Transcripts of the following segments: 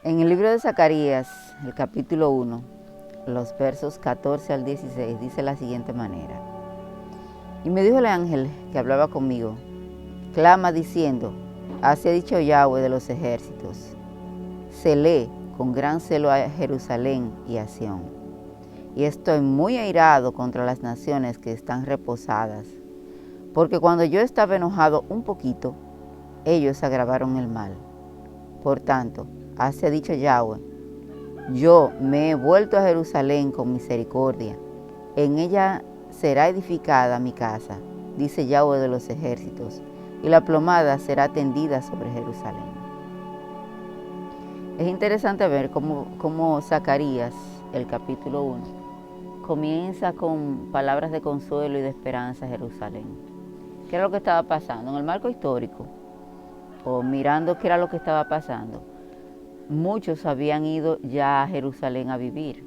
En el libro de Zacarías, el capítulo 1, los versos 14 al 16, dice de la siguiente manera. Y me dijo el ángel que hablaba conmigo, clama diciendo, así ha dicho Yahweh de los ejércitos, celé con gran celo a Jerusalén y a Sión, y estoy muy airado contra las naciones que están reposadas, porque cuando yo estaba enojado un poquito, ellos agravaron el mal. Por tanto, así ha dicho Yahweh, yo me he vuelto a Jerusalén con misericordia, en ella será edificada mi casa, dice Yahweh de los ejércitos, y la plomada será tendida sobre Jerusalén. Es interesante ver cómo Zacarías, el capítulo 1, comienza con palabras de consuelo y de esperanza a Jerusalén. ¿Qué era lo que estaba pasando? En el marco histórico, o mirando qué era lo que estaba pasando, muchos habían ido ya a Jerusalén a vivir,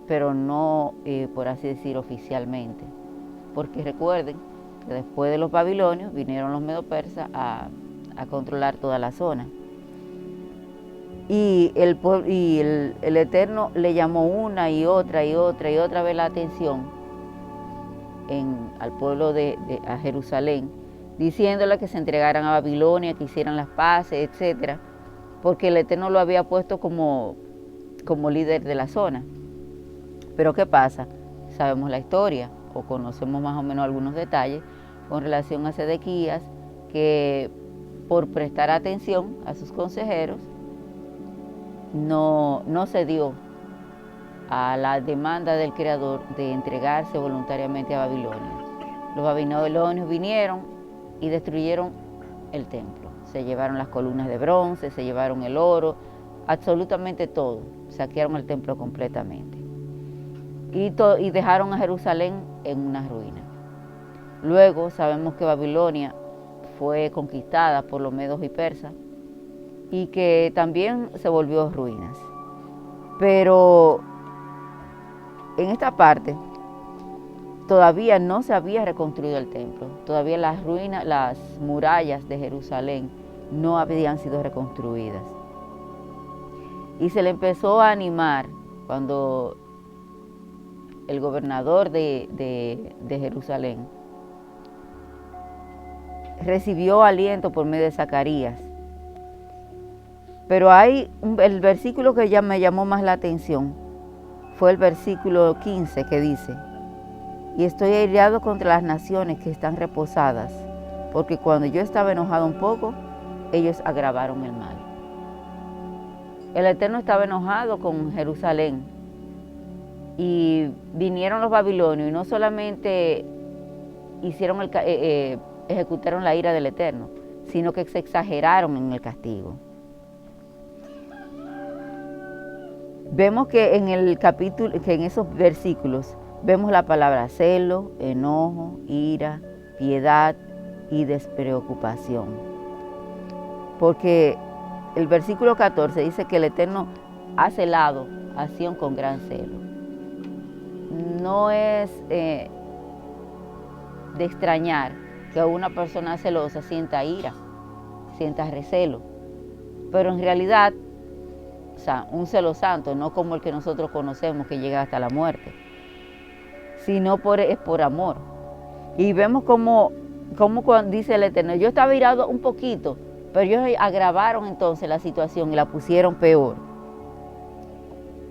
pero no, por así decir, oficialmente. Porque recuerden que después de los babilonios vinieron los medo-persas a controlar toda la zona. Y el Eterno le llamó una y otra vez la atención al pueblo a Jerusalén, diciéndole que se entregaran a Babilonia, que hicieran las paces, etcétera, porque el Eterno lo había puesto como líder de la zona. Pero ¿qué pasa? Sabemos la historia, o conocemos más o menos algunos detalles con relación a Sedequías, que por prestar atención a sus consejeros, no cedió a la demanda del Creador de entregarse voluntariamente a Babilonia. Los babilonios vinieron y destruyeron el templo. Se llevaron las columnas de bronce, se llevaron el oro, absolutamente todo. Saquearon el templo completamente. Y dejaron a Jerusalén en una ruina. Luego sabemos que Babilonia fue conquistada por los medos y persas y que también se volvió ruinas. Pero en esta parte todavía no se había reconstruido el templo, todavía las ruinas, las murallas de Jerusalén no habían sido reconstruidas. Y se le empezó a animar cuando el gobernador de Jerusalén recibió aliento por medio de Zacarías. Pero el versículo que ya me llamó más la atención fue el versículo 15 que dice, y estoy airado contra las naciones que están reposadas, porque cuando yo estaba enojado un poco, ellos agravaron el mal. El Eterno estaba enojado con Jerusalén y vinieron los babilonios y no solamente ejecutaron la ira del Eterno, sino que se exageraron en el castigo. Vemos que en el capítulo, que en esos versículos vemos la palabra celo, enojo, ira, piedad y despreocupación. Porque el versículo 14 dice que el Eterno ha celado a Sión con gran celo. No es de extrañar que una persona celosa sienta ira, sienta recelo, pero en realidad, o sea, un celo santo, no como el que nosotros conocemos que llega hasta la muerte, sino es por amor. Y vemos como cuando dice el Eterno, yo estaba irado un poquito, pero ellos agravaron entonces la situación y la pusieron peor.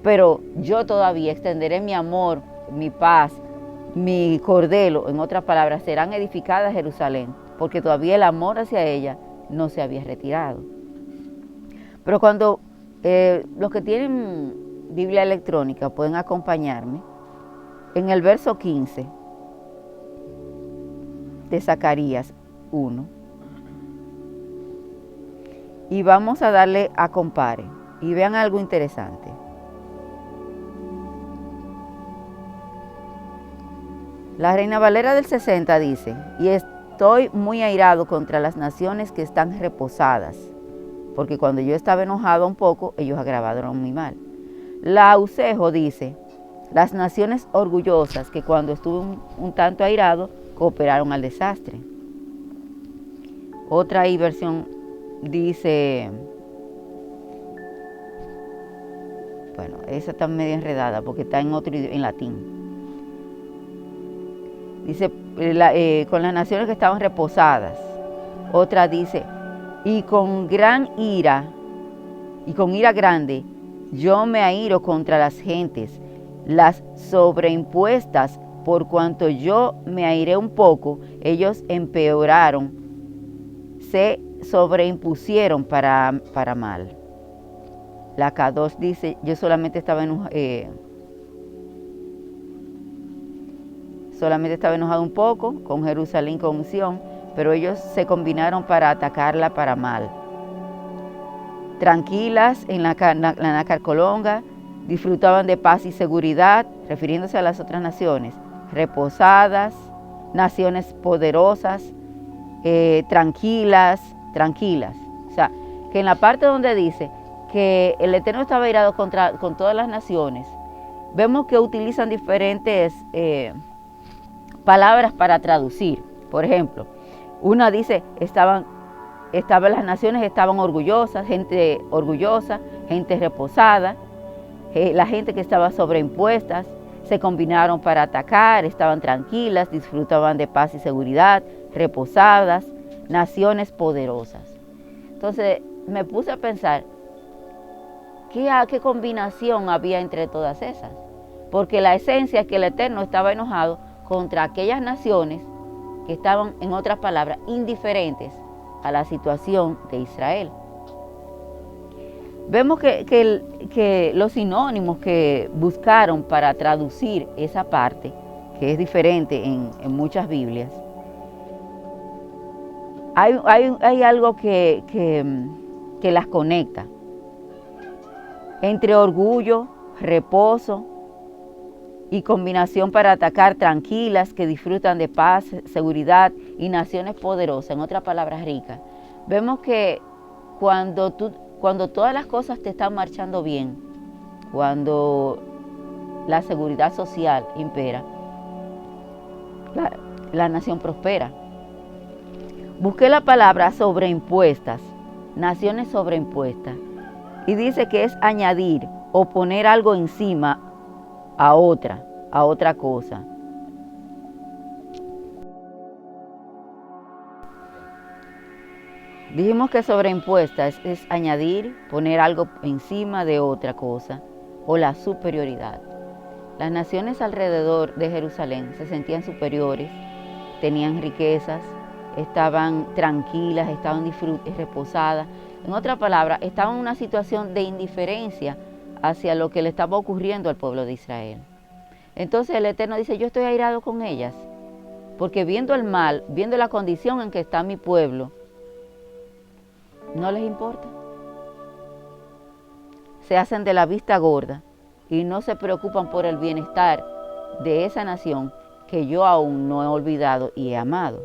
Pero yo todavía extenderé mi amor, mi paz, mi cordel, en otras palabras, serán edificadas Jerusalén, porque todavía el amor hacia ella no se había retirado. Pero cuando los que tienen Biblia electrónica pueden acompañarme, en el verso 15 de Zacarías 1, y vamos a darle a compare, y vean algo interesante. La Reina Valera del 60 dice, y estoy muy airado contra las naciones que están reposadas, porque cuando yo estaba enojado un poco, ellos agravaron mi mal. La Ausejo dice, las naciones orgullosas que cuando estuve un tanto airado, cooperaron al desastre. Otra versión dice, Bueno, esa está medio enredada porque está en otro en latín. Dice, con las naciones que estaban reposadas. Otra dice, y con gran ira, y con ira grande, yo me airo contra las gentes, las sobreimpuestas, por cuanto yo me airé un poco, ellos empeoraron, se sobreimpusieron para mal. La K2 dice, yo solamente estaba enojado un poco con Jerusalén, con unción, pero ellos se combinaron para atacarla para mal. Tranquilas en la Nacarcolonga, disfrutaban de paz y seguridad, refiriéndose a las otras naciones, reposadas, naciones poderosas, tranquilas. O sea, que en la parte donde dice que el Eterno estaba airado con todas las naciones, vemos que utilizan diferentes palabras para traducir. Por ejemplo, una dice, las naciones estaban orgullosas, gente orgullosa, gente reposada, la gente que estaba sobreimpuestas, se combinaron para atacar, estaban tranquilas, disfrutaban de paz y seguridad, reposadas, naciones poderosas. Entonces me puse a pensar, ¿qué combinación había entre todas esas? Porque la esencia es que el Eterno estaba enojado contra aquellas naciones que estaban, en otras palabras, indiferentes a la situación de Israel. Vemos que los sinónimos que buscaron para traducir esa parte, que es diferente en muchas Biblias, hay algo que las conecta. Entre orgullo, reposo y combinación para atacar, tranquilas, que disfrutan de paz, seguridad y naciones poderosas, en otras palabras ricas. Vemos que cuando todas las cosas te están marchando bien, cuando la seguridad social impera, la nación prospera. Busqué la palabra sobreimpuestas, naciones sobreimpuestas, y dice que es añadir o poner algo encima a otra cosa. Dijimos que sobreimpuesta es añadir, poner algo encima de otra cosa, o la superioridad. Las naciones alrededor de Jerusalén se sentían superiores, tenían riquezas, estaban tranquilas, estaban reposadas. En otras palabras, estaban en una situación de indiferencia hacia lo que le estaba ocurriendo al pueblo de Israel. Entonces el Eterno dice, yo estoy airado con ellas, porque viendo el mal, viendo la condición en que está mi pueblo, no les importa. Se hacen de la vista gorda y no se preocupan por el bienestar de esa nación que yo aún no he olvidado y he amado.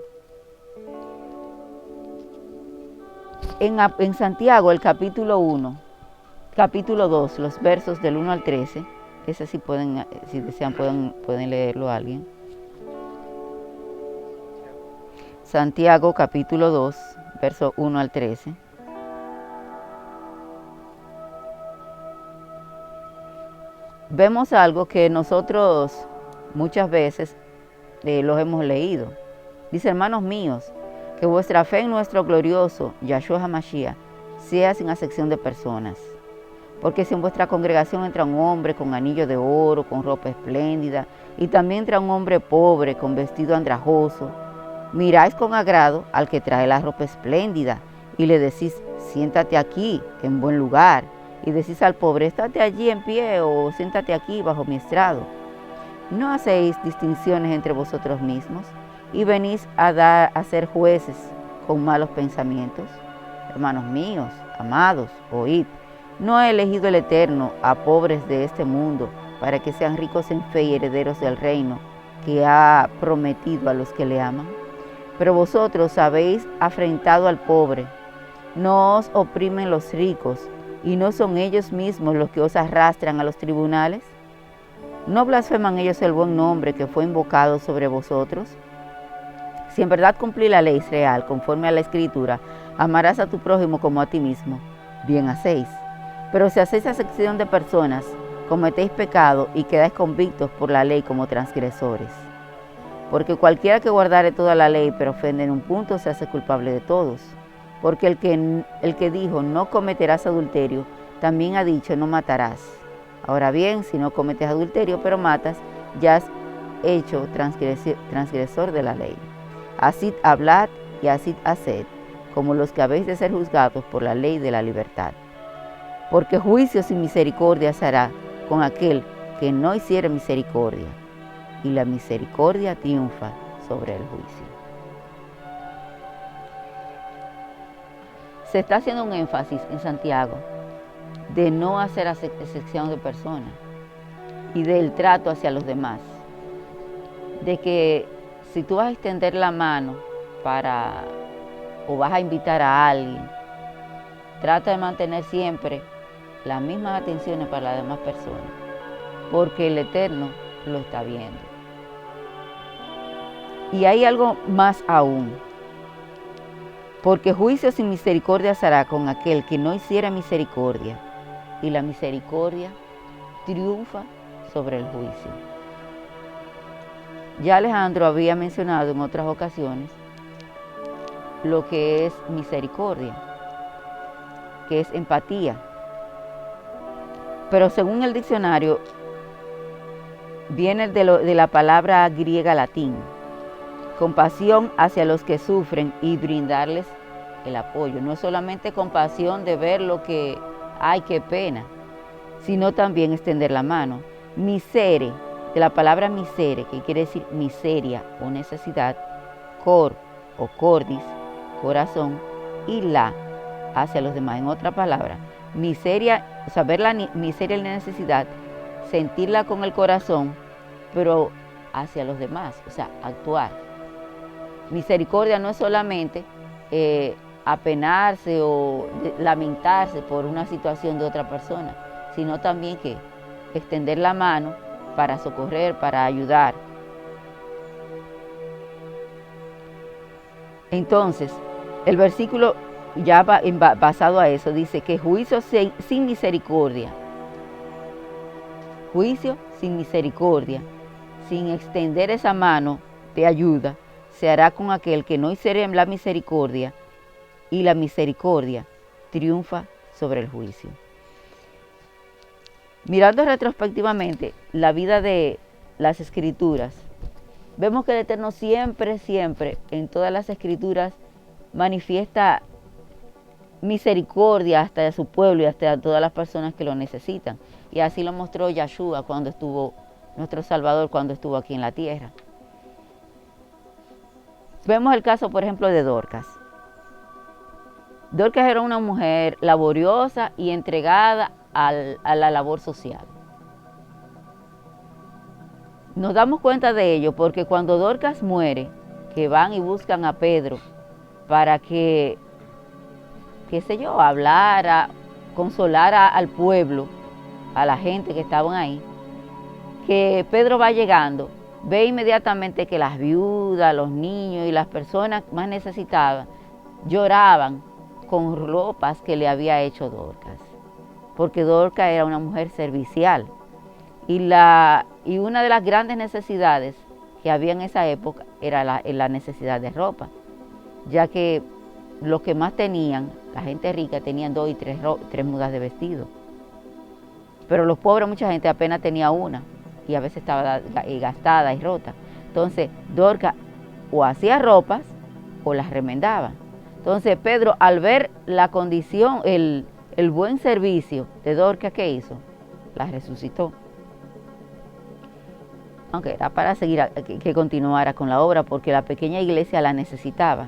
En Santiago, el capítulo 2, los versos del 1 al 13, ese sí pueden, si desean, pueden leerlo a alguien. Santiago, capítulo 2, versos 1 al 13. Vemos algo que nosotros muchas veces los hemos leído. Dice, hermanos míos, que vuestra fe en nuestro glorioso Yahshua HaMashiach sea sin acepción de personas. Porque si en vuestra congregación entra un hombre con anillo de oro, con ropa espléndida, y también entra un hombre pobre con vestido andrajoso, miráis con agrado al que trae la ropa espléndida y le decís, siéntate aquí en buen lugar. Y decís al pobre, estate allí en pie o siéntate aquí bajo mi estrado. ¿No hacéis distinciones entre vosotros mismos y venís a ser jueces con malos pensamientos? Hermanos míos, amados, oíd. ¿No ha elegido el Eterno a pobres de este mundo para que sean ricos en fe y herederos del reino que ha prometido a los que le aman? Pero vosotros habéis afrentado al pobre. No os oprimen los ricos, y no son ellos mismos los que os arrastran a los tribunales. ¿No blasfeman ellos el buen nombre que fue invocado sobre vosotros? Si en verdad cumplí la ley real conforme a la Escritura, amarás a tu prójimo como a ti mismo, bien hacéis. Pero si hacéis acepción de personas, cometéis pecado y quedáis convictos por la ley como transgresores. Porque cualquiera que guardare toda la ley pero ofende en un punto se hace culpable de todos. Porque el que dijo no cometerás adulterio, también ha dicho no matarás. Ahora bien, si no cometes adulterio pero matas, ya has hecho transgresor de la ley. Así hablad y así haced, como los que habéis de ser juzgados por la ley de la libertad. Porque juicio sin misericordia se hará con aquel que no hiciere misericordia, y la misericordia triunfa sobre el juicio. Se está haciendo un énfasis en Santiago de no hacer excepción de personas y del trato hacia los demás. De que si tú vas a extender la mano o vas a invitar a alguien, trata de mantener siempre las mismas atenciones para las demás personas, porque el Eterno lo está viendo. Y hay algo más aún, porque juicio sin misericordia se hará con aquel que no hiciera misericordia, y la misericordia triunfa sobre el juicio. Ya Alejandro había mencionado en otras ocasiones lo que es misericordia, que es empatía. Pero según el diccionario, viene de la palabra griega latín, compasión hacia los que sufren y brindarles el apoyo. No es solamente compasión de ver lo que hay, qué pena, sino también extender la mano. Misere, de la palabra misere, que quiere decir miseria o necesidad, cor o cordis, corazón, y la, hacia los demás. En otra palabra, miseria, o sea, ver la miseria y la necesidad, sentirla con el corazón, pero hacia los demás, o sea, actuar. Misericordia no es solamente apenarse o lamentarse por una situación de otra persona, sino también que extender la mano para socorrer, para ayudar. Entonces, el versículo ya basado a eso dice que juicio sin misericordia, juicio sin misericordia, sin extender esa mano de ayuda, se hará con aquel que no hiciere la misericordia, y la misericordia triunfa sobre el juicio. Mirando retrospectivamente la vida de las Escrituras, vemos que el Eterno siempre, en todas las Escrituras, manifiesta misericordia hasta de su pueblo y hasta de todas las personas que lo necesitan. Y así lo mostró Yahshua cuando estuvo, nuestro Salvador, cuando estuvo aquí en la tierra. Vemos el caso, por ejemplo, de Dorcas. Dorcas era una mujer laboriosa y entregada a la labor social. Nos damos cuenta de ello porque cuando Dorcas muere, que van y buscan a Pedro para que, qué sé yo, hablara, consolara al pueblo, a la gente que estaban ahí, que Pedro va llegando, ve inmediatamente que las viudas, los niños y las personas más necesitadas lloraban con ropas que le había hecho Dorcas, porque Dorcas era una mujer servicial. Y una de las grandes necesidades que había en esa época era la necesidad de ropa, ya que los que más tenían, la gente rica, tenían 2 y 3 mudas de vestido. Pero los pobres, mucha gente apenas tenía una y a veces estaba gastada y rota. Entonces, Dorcas o hacía ropas o las remendaba. Entonces, Pedro, al ver la condición, el buen servicio de Dorcas, ¿qué hizo? La resucitó. Aunque era para seguir que continuara con la obra, porque la pequeña iglesia la necesitaba.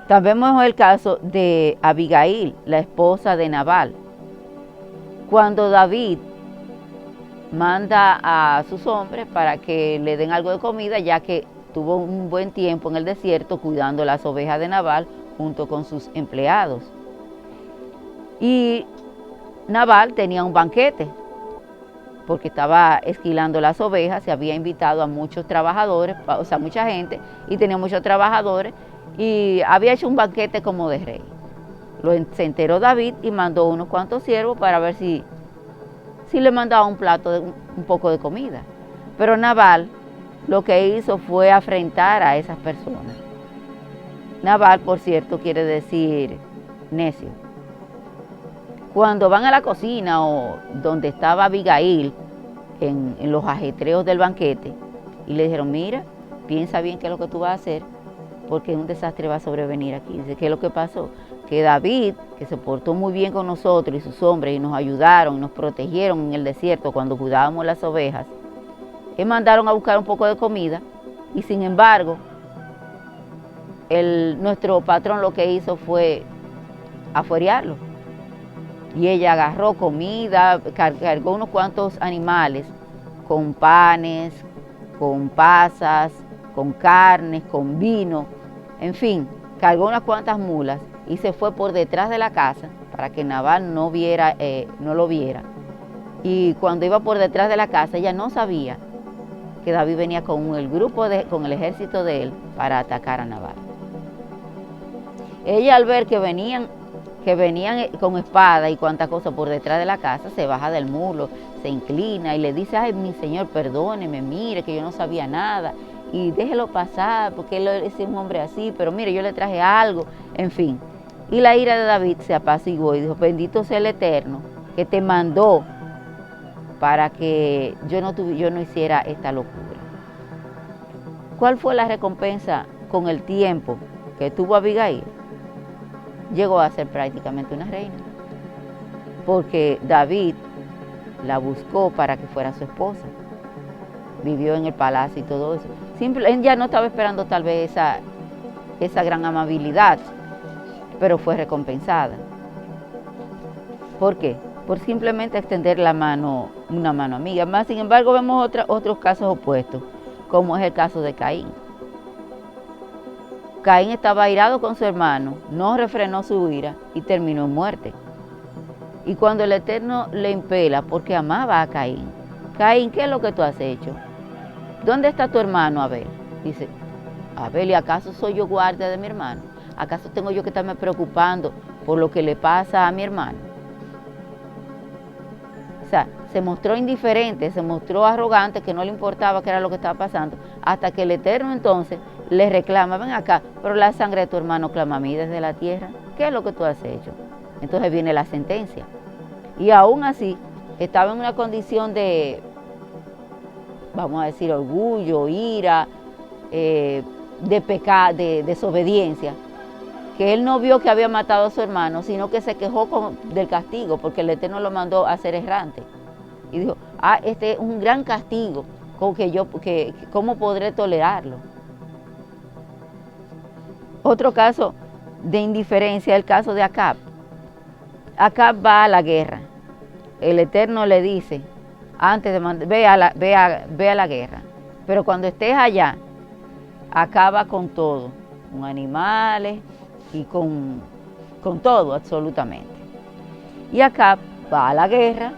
También vemos el caso de Abigail, la esposa de Nabal. Cuando David manda a sus hombres para que le den algo de comida, ya que tuvo un buen tiempo en el desierto cuidando las ovejas de Nabal junto con sus empleados. Y Nabal tenía un banquete, porque estaba esquilando las ovejas, y había invitado a muchos trabajadores, o sea, mucha gente, y tenía muchos trabajadores, y había hecho un banquete como de rey. Se enteró David y mandó unos cuantos siervos para ver si le mandaba un plato, un poco de comida. Pero Nabal lo que hizo fue afrentar a esas personas. Nabal, por cierto, quiere decir necio. Cuando van a la cocina o donde estaba Abigail en los ajetreos del banquete y le dijeron, mira, piensa bien qué es lo que tú vas a hacer porque un desastre va a sobrevenir aquí. Dice, ¿qué es lo que pasó? Que David, que se portó muy bien con nosotros y sus hombres y nos ayudaron y nos protegieron en el desierto cuando cuidábamos las ovejas, mandaron a buscar un poco de comida y sin embargo nuestro patrón lo que hizo fue afuerearlo. Y ella agarró comida, cargó unos cuantos animales con panes, con pasas, con carnes, con vino, en fin, cargó unas cuantas mulas y se fue por detrás de la casa para que Nabal no lo viera. Y cuando iba por detrás de la casa, ella no sabía que David venía con el ejército de él para atacar a Nabal. Ella al ver que venían con espada y cuantas cosas por detrás de la casa, se baja del mulo, se inclina y le dice, ay, mi señor, perdóneme, mire, que yo no sabía nada, y déjelo pasar, porque él es un hombre así, pero mire, yo le traje algo, en fin. Y la ira de David se apaciguó y dijo, bendito sea el Eterno, que te mandó para que yo no hiciera esta locura. ¿Cuál fue la recompensa con el tiempo que tuvo Abigail? Llegó a ser prácticamente una reina, porque David la buscó para que fuera su esposa, vivió en el palacio y todo eso. Ella no estaba esperando tal vez esa gran amabilidad, pero fue recompensada. ¿Por qué? Por simplemente extender una mano amiga. Más sin embargo, vemos otros casos opuestos, como es el caso de Caín. Caín estaba airado con su hermano, no refrenó su ira y terminó en muerte. Y cuando el Eterno le impela porque amaba a Caín, Caín, ¿qué es lo que tú has hecho? ¿Dónde está tu hermano Abel? Dice, Abel, ¿y acaso soy yo guardia de mi hermano? ¿Acaso tengo yo que estarme preocupando por lo que le pasa a mi hermano? O sea, se mostró indiferente, se mostró arrogante, que no le importaba qué era lo que estaba pasando, hasta que el Eterno entonces le reclama, ven acá, pero la sangre de tu hermano clama a mí desde la tierra. ¿Qué es lo que tú has hecho? Entonces viene la sentencia. Y aún así, estaba en una condición de, vamos a decir, orgullo, ira, de pecado, de desobediencia, que él no vio que había matado a su hermano, sino que se quejó del castigo, porque el Eterno lo mandó a ser errante. Y dijo, este es un gran castigo, ¿cómo podré tolerarlo? Otro caso de indiferencia es el caso de Acab. Acab va a la guerra. El Eterno le dice, antes de mandar, ve a la guerra, pero cuando estés allá, acaba con todo, con animales y con todo absolutamente. Y Acab va a la guerra,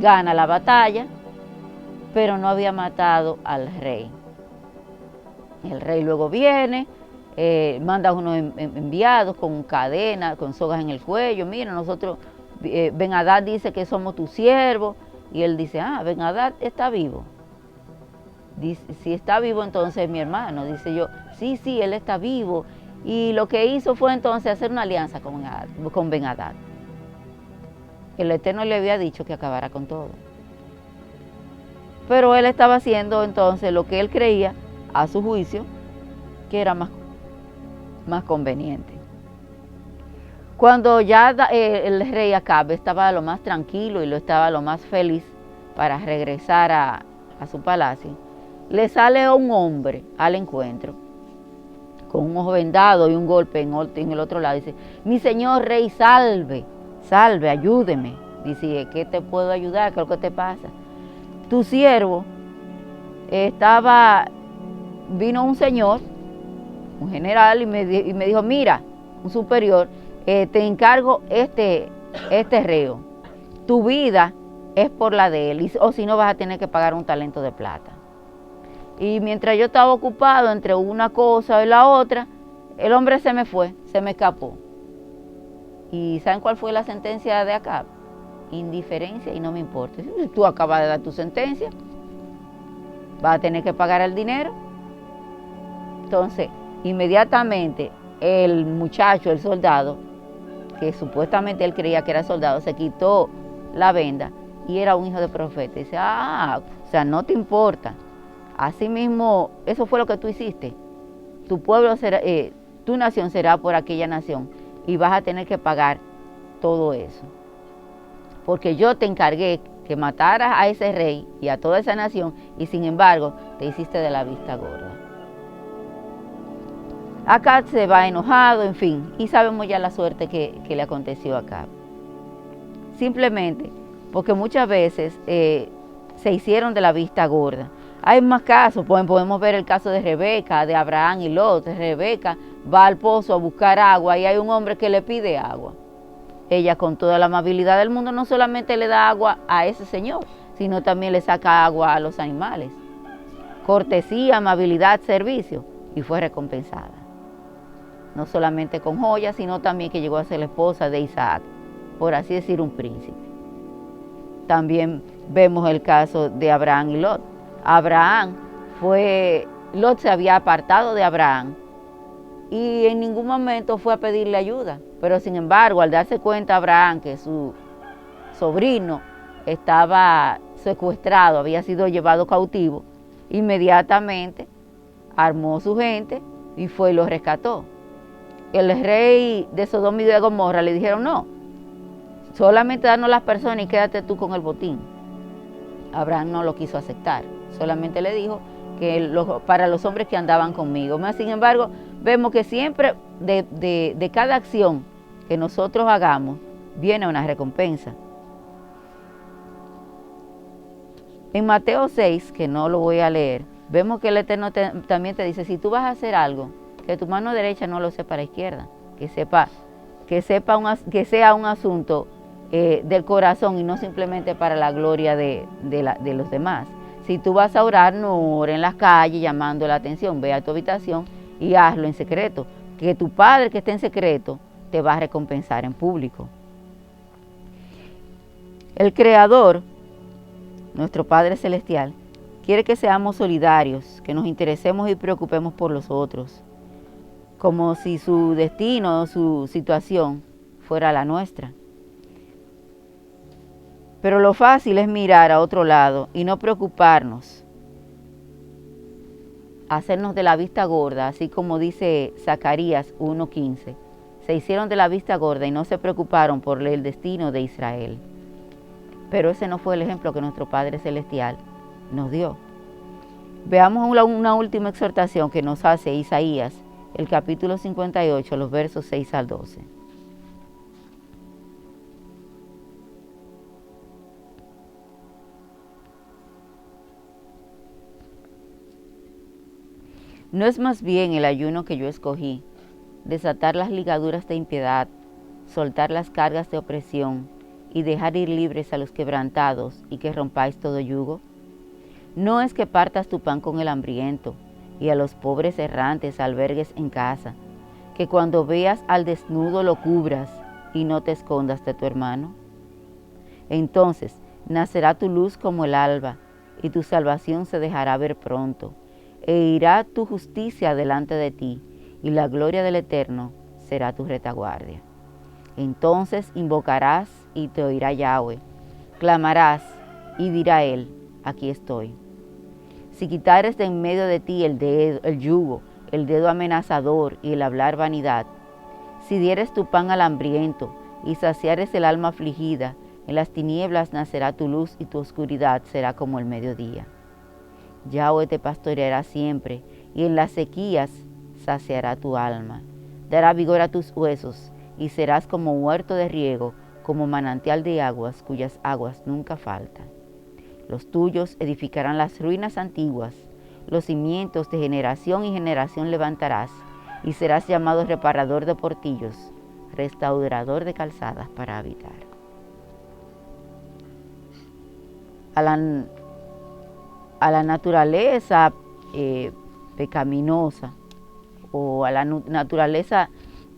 gana la batalla, pero no había matado al rey. El rey luego viene, manda unos enviados con cadenas, con sogas en el cuello. Mira, nosotros, Ben-Hadad dice que somos tus siervos, y él dice, Ben-Hadad está vivo. Dice, si está vivo, entonces es mi hermano. Dice yo, sí, él está vivo. Y lo que hizo fue entonces hacer una alianza con Ben-Hadad. El Eterno le había dicho que acabara con todo. Pero él estaba haciendo entonces lo que él creía, a su juicio, que era más conveniente. Cuando ya el rey Acab estaba lo más tranquilo y lo estaba lo más feliz para regresar a su palacio, le sale un hombre al encuentro con un ojo vendado y un golpe en el otro lado. Dice, mi señor rey, salve, ayúdeme. Dice, ¿qué te puedo ayudar? ¿Qué es lo que te pasa? Tu siervo vino un señor, un general, y me dijo, mira, un superior, te encargo este reo. Tu vida es por la de él, o si no vas a tener que pagar un talento de plata. Y mientras yo estaba ocupado entre una cosa y la otra, el hombre se me fue, se me escapó. ¿Y saben cuál fue la sentencia de Acab? Indiferencia y no me importa. Si tú acabas de dar tu sentencia, vas a tener que pagar el dinero. Entonces, inmediatamente el muchacho, el soldado, que supuestamente él creía que era soldado, se quitó la venda y era un hijo de profeta. Y dice, o sea, no te importa. Así mismo, eso fue lo que tú hiciste. Tu pueblo será, tu nación será por aquella nación y vas a tener que pagar todo eso. Porque yo te encargué que mataras a ese rey y a toda esa nación y sin embargo te hiciste de la vista gorda. Acab se va enojado, en fin, y sabemos ya la suerte que le aconteció a Acab. Simplemente porque muchas veces se hicieron de la vista gorda. Hay más casos, podemos ver el caso de Rebeca, de Abraham y Lot. Rebeca va al pozo a buscar agua y hay un hombre que le pide agua. Ella con toda la amabilidad del mundo no solamente le da agua a ese señor, sino también le saca agua a los animales. Cortesía, amabilidad, servicio, y fue recompensada. No solamente con joyas, sino también que llegó a ser la esposa de Isaac, por así decir, un príncipe. También vemos el caso de Abraham y Lot. Lot se había apartado de Abraham y en ningún momento fue a pedirle ayuda. Pero sin embargo, al darse cuenta Abraham que su sobrino estaba secuestrado, había sido llevado cautivo, inmediatamente armó su gente y fue y lo rescató. El rey de Sodoma y de Gomorra le dijeron, no, solamente danos las personas y quédate tú con el botín. Abraham no lo quiso aceptar, solamente le dijo que para los hombres que andaban conmigo. Sin embargo, vemos que siempre de cada acción que nosotros hagamos, viene una recompensa. En Mateo 6, que no lo voy a leer, vemos que el Eterno también te dice, si tú vas a hacer algo, que tu mano derecha no lo sepa la izquierda, que sea un asunto del corazón y no simplemente para la gloria de los demás. Si tú vas a orar, no ores en las calles llamando la atención, ve a tu habitación y hazlo en secreto, que tu Padre que está en secreto te va a recompensar en público. El Creador, nuestro Padre Celestial, quiere que seamos solidarios, que nos interesemos y preocupemos por los otros, como si su destino o su situación fuera la nuestra. Pero lo fácil es mirar a otro lado y no preocuparnos, hacernos de la vista gorda, así como dice Zacarías 1:15. Se hicieron de la vista gorda y no se preocuparon por el destino de Israel. Pero ese no fue el ejemplo que nuestro Padre Celestial nos dio. Veamos una última exhortación que nos hace Isaías, el capítulo 58, los versos 6 al 12. ¿No es más bien el ayuno que yo escogí, desatar las ligaduras de impiedad, soltar las cargas de opresión y dejar ir libres a los quebrantados y que rompáis todo yugo? No es que partas tu pan con el hambriento y a los pobres errantes albergues en casa, que cuando veas al desnudo lo cubras y no te escondas de tu hermano. Entonces nacerá tu luz como el alba y tu salvación se dejará ver pronto. E irá tu justicia delante de ti, y la gloria del Eterno será tu retaguardia. Entonces invocarás y te oirá Yahweh, clamarás y dirá él, aquí estoy. Si quitares de en medio de ti el yugo, el dedo amenazador y el hablar vanidad, si dieres tu pan al hambriento y saciares el alma afligida, en las tinieblas nacerá tu luz y tu oscuridad será como el mediodía. Yahweh te pastoreará siempre, y en las sequías saciará tu alma. Dará vigor a tus huesos, y serás como huerto de riego, como manantial de aguas, cuyas aguas nunca faltan. Los tuyos edificarán las ruinas antiguas, los cimientos de generación y generación levantarás, y serás llamado reparador de portillos, restaurador de calzadas para habitar. A la naturaleza pecaminosa o a la naturaleza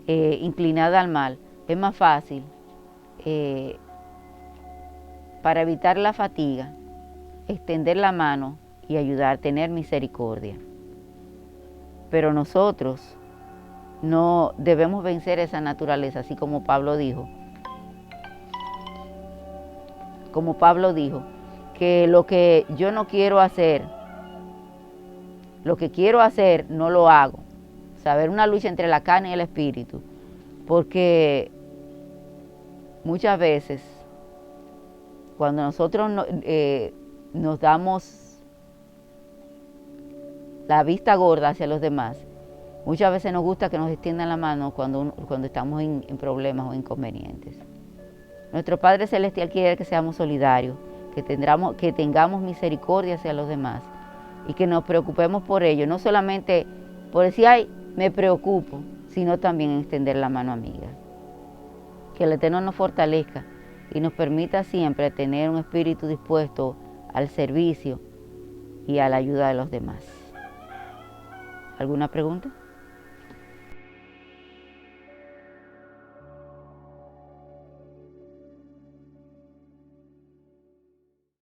inclinada al mal, es más fácil, para evitar la fatiga, extender la mano y ayudar, tener misericordia. Pero nosotros no debemos vencer esa naturaleza, así como Pablo dijo. Como Pablo dijo, que lo que yo no quiero hacer, lo que quiero hacer no lo hago. Saber una lucha entre la carne y el espíritu, porque muchas veces cuando nosotros nos damos la vista gorda hacia los demás, muchas veces nos gusta que nos extiendan la mano cuando estamos en problemas o inconvenientes. Nuestro Padre Celestial quiere que seamos solidarios, que tengamos misericordia hacia los demás y que nos preocupemos por ellos, no solamente por decir, ay, me preocupo, sino también en extender la mano amiga. Que el Eterno nos fortalezca y nos permita siempre tener un espíritu dispuesto al servicio y a la ayuda de los demás. ¿Alguna pregunta?